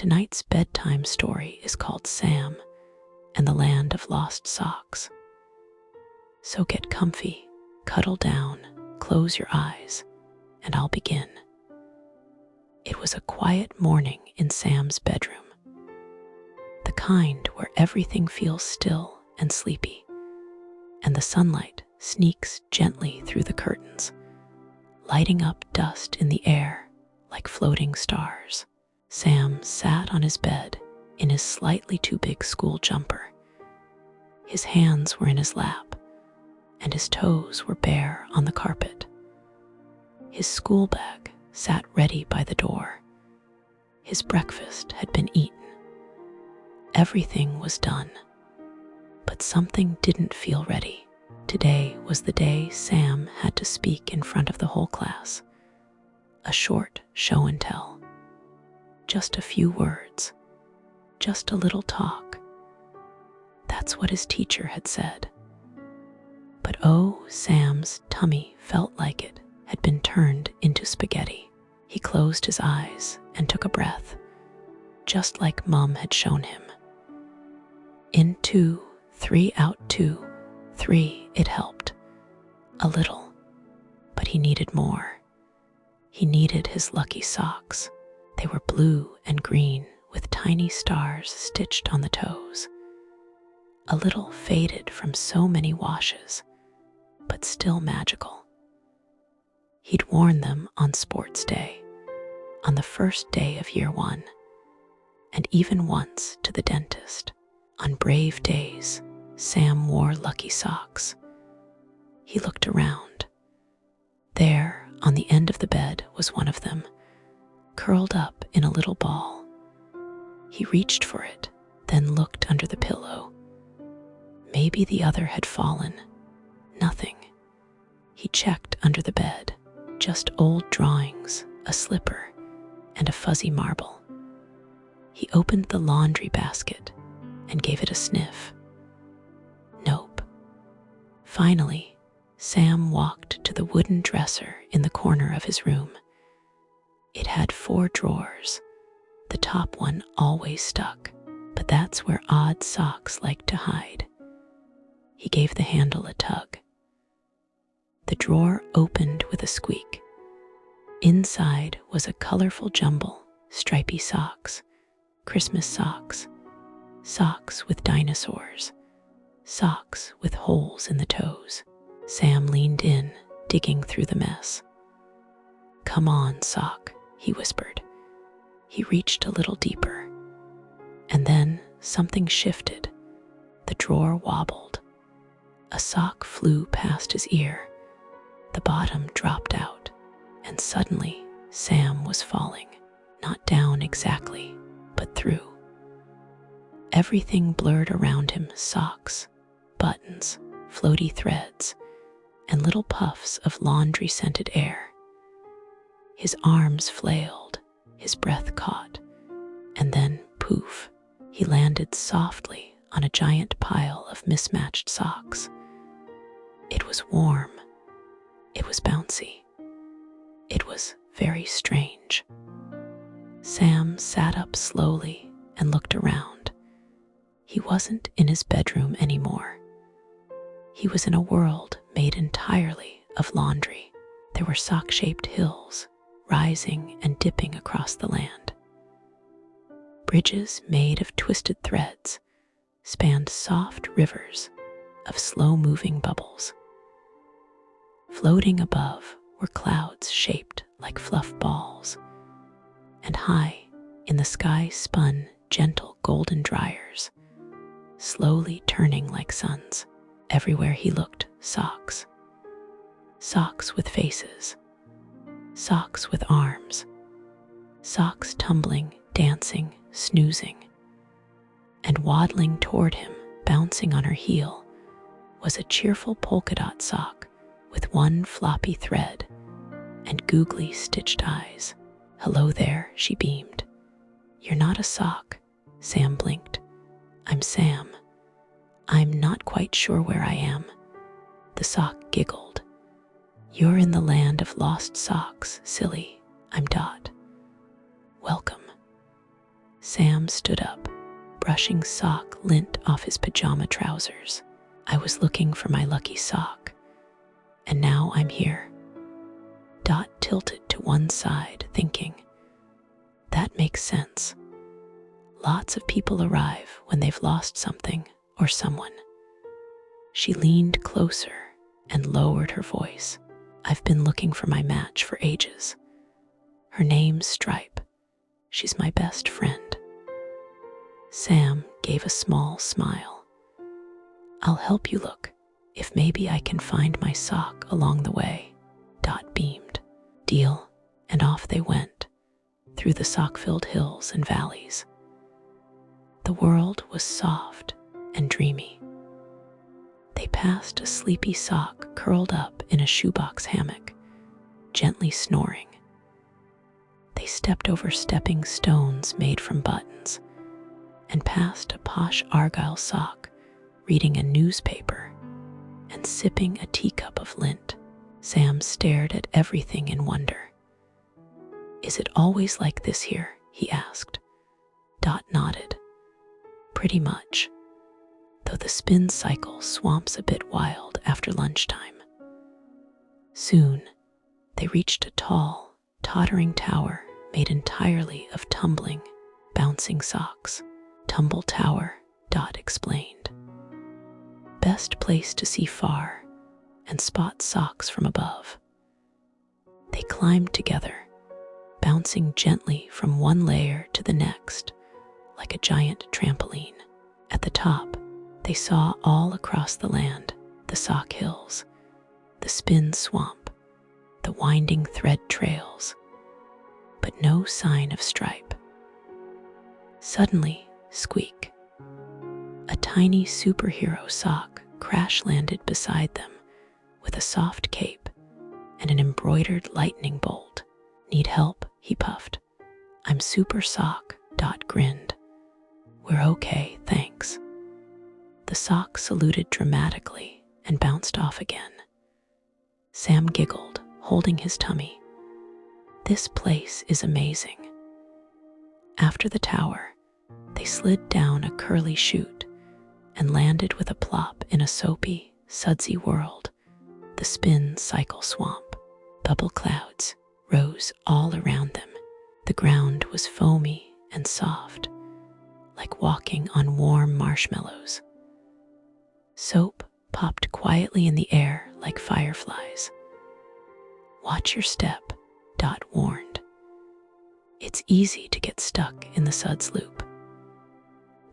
Tonight's bedtime story is called Sam and the Land of Lost Socks. So get comfy, cuddle down, close your eyes, and I'll begin. It was a quiet morning in Sam's bedroom, the kind where everything feels still and sleepy, and the sunlight sneaks gently through the curtains, lighting up dust in the air like floating stars. Sam sat on his bed in his slightly too big school jumper. His hands were in his lap, and his toes were bare on the carpet. His school bag sat ready by the door. His breakfast had been eaten. Everything was done, but something didn't feel ready. Today was the day Sam had to speak in front of the whole class. A short show and tell. Just a few words. Just a little talk. That's what his teacher had said. But oh, Sam's tummy felt like it had been turned into spaghetti. He closed his eyes and took a breath, just like Mom had shown him. In 2, 3, out 2, 3, it helped. A little, but he needed more. He needed his lucky socks. They were blue and green with tiny stars stitched on the toes. A little faded from so many washes, but still magical. He'd worn them on sports day, on the first day of year 1, and even once to the dentist. On brave days, Sam wore lucky socks. He looked around. There, on the end of the bed, was one of them, curled up in a little ball. He reached for it, then looked under the pillow. Maybe the other had fallen. Nothing. He checked under the bed. Just old drawings, a slipper, and a fuzzy marble. He opened the laundry basket and gave it a sniff. Nope. Finally, Sam walked to the wooden dresser in the corner of his room. It had 4 drawers. The top one always stuck, but that's where odd socks like to hide. He gave the handle a tug. The drawer opened with a squeak. Inside was a colorful jumble, stripy socks, Christmas socks, socks with dinosaurs, socks with holes in the toes. Sam leaned in, digging through the mess. "Come on, sock," he whispered. He reached a little deeper, and then something shifted. The drawer wobbled. A sock flew past his ear. The bottom dropped out, and suddenly Sam was falling, not down exactly, but through. Everything blurred around him: socks, buttons, floaty threads, and little puffs of laundry-scented air. His arms flailed, his breath caught, and then, poof, he landed softly on a giant pile of mismatched socks. It was warm. It was bouncy. It was very strange. Sam sat up slowly and looked around. He wasn't in his bedroom anymore. He was in a world made entirely of laundry. There were sock-shaped hills, rising and dipping across the land. Bridges made of twisted threads spanned soft rivers of slow-moving bubbles. Floating above were clouds shaped like fluff balls, and high in the sky spun gentle golden dryers, slowly turning like suns. Everywhere he looked, socks. Socks with faces. Socks with arms. Socks tumbling, dancing, snoozing. And waddling toward him, bouncing on her heel, was a cheerful polka dot sock with one floppy thread and googly stitched eyes. "Hello there," she beamed. "You're not a sock." Sam blinked. "I'm Sam. I'm not quite sure where I am." The sock giggled. "You're in the land of lost socks, silly. I'm Dot. Welcome." Sam stood up, brushing sock lint off his pajama trousers. I was looking for my lucky sock, and now I'm here. Dot tilted to one side, thinking, that makes sense. Lots of people arrive when they've lost something or someone. She leaned closer and lowered her voice. I've been looking for my match for ages. Her name's Stripe. She's my best friend. Sam gave a small smile. I'll help you look, if maybe I can find my sock along the way. Dot beamed. Deal, and off they went, through the sock-filled hills and valleys. The world was soft and dreamy. They passed a sleepy sock curled up in a shoebox hammock, gently snoring. They stepped over stepping stones made from buttons and passed a posh Argyle sock reading a newspaper and sipping a teacup of lint. Sam stared at everything in wonder. Is it always like this here? He asked. Dot nodded. Pretty much, though the spin cycle swamps a bit wild after lunchtime. Soon, they reached a tall, tottering tower made entirely of tumbling, bouncing socks. Tumble Tower, Dot explained. Best place to see far and spot socks from above. They climbed together, bouncing gently from one layer to the next, like a giant trampoline. At the top, they saw all across the land, the sock hills, the spin swamp, the winding thread trails, but no sign of Stripe. Suddenly, squeak. A tiny superhero sock crash-landed beside them with a soft cape and an embroidered lightning bolt. Need help? He puffed. I'm Super Sock, Dot grinned. We're okay, thanks. The sock saluted dramatically and bounced off again. Sam giggled, holding his tummy. This place is amazing. After the tower, they slid down a curly chute and landed with a plop in a soapy, sudsy world, the spin cycle swamp. Bubble clouds rose all around them. The ground was foamy and soft, like walking on warm marshmallows. Soap popped quietly in the air like fireflies. Watch your step, Dot warned. It's easy to get stuck in the suds loop.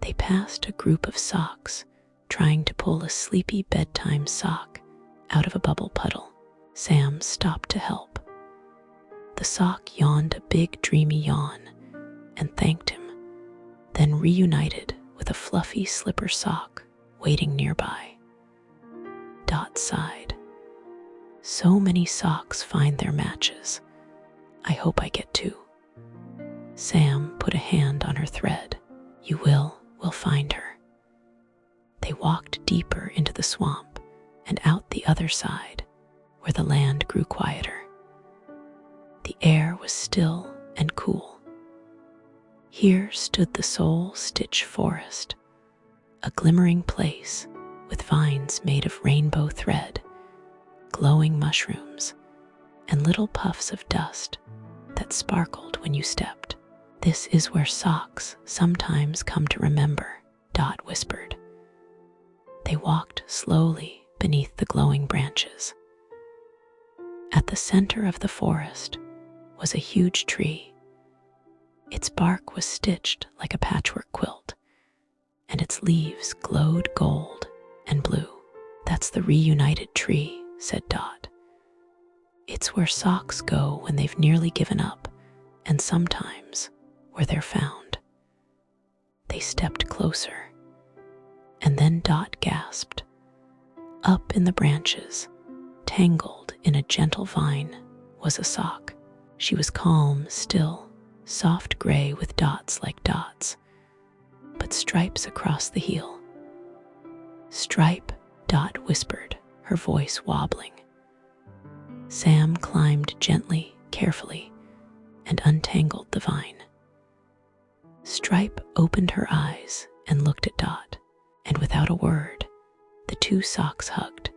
They passed a group of socks trying to pull a sleepy bedtime sock out of a bubble puddle. Sam stopped to help. The sock yawned a big dreamy yawn and thanked him, then reunited with a fluffy slipper sock waiting nearby. Dot sighed. So many socks find their matches. I hope I get two. Sam put a hand on her thread. You will, we'll find her. They walked deeper into the swamp and out the other side, where the land grew quieter. The air was still and cool. Here stood the Soul Stitch Forest, a glimmering place with vines made of rainbow thread, glowing mushrooms, and little puffs of dust that sparkled when you stepped. This is where socks sometimes come to remember, Dot whispered. They walked slowly beneath the glowing branches. At the center of the forest was a huge tree. Its bark was stitched like a patchwork quilt, and its leaves glowed gold and blue. That's the reunited tree, said Dot. It's where socks go when they've nearly given up, and sometimes where they're found. They stepped closer, and then Dot gasped. Up in the branches, tangled in a gentle vine, was a sock. She was calm, still, soft gray with dots like dots, but stripes across the heel. Stripe, Dot whispered, her voice wobbling. Sam climbed gently, carefully, and untangled the vine. Stripe opened her eyes and looked at Dot, and without a word, the two socks hugged.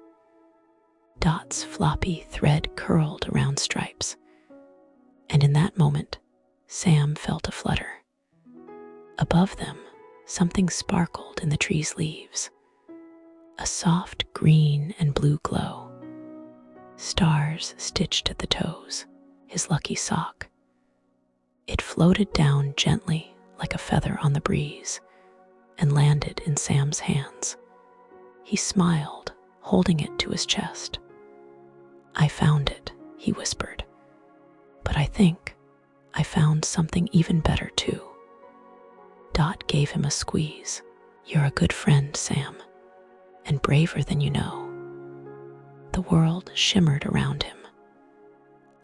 Dot's floppy thread curled around Stripe's, and in that moment, Sam felt a flutter. Above them, something sparkled in the tree's leaves. A soft green and blue glow. Stars stitched at the toes, his lucky sock. It floated down gently like a feather on the breeze and landed in Sam's hands. He smiled, holding it to his chest. "I found it," he whispered. "But I think I found something even better too." Dot gave him a squeeze. "You're a good friend, Sam, and braver than you know." The world shimmered around him.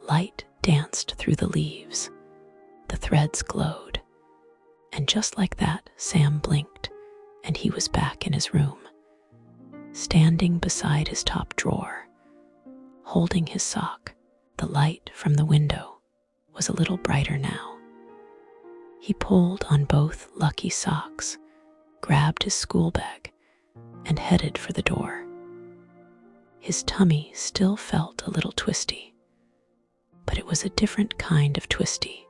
Light danced through the leaves. The threads glowed. And just like that, Sam blinked, and he was back in his room, standing beside his top drawer, holding his sock. The light from the window was a little brighter now. He pulled on both lucky socks, grabbed his school bag, and headed for the door. His tummy still felt a little twisty, but it was a different kind of twisty,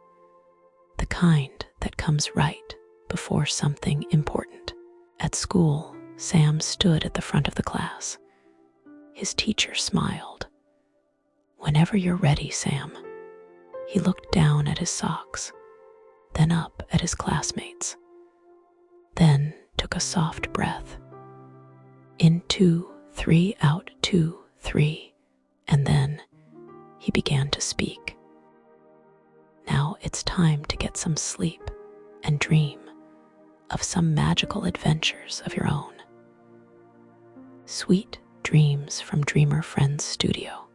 the kind that comes right before something important. At school, Sam stood at the front of the class. His teacher smiled. "Whenever you're ready, Sam." He looked down at his socks, then up at his classmates, then took a soft breath. In 2, 3, out 2, 3, and then he began to speak. "Now it's time to get some sleep and dream of some magical adventures of your own. Sweet dreams from Dreamer Friends Studio."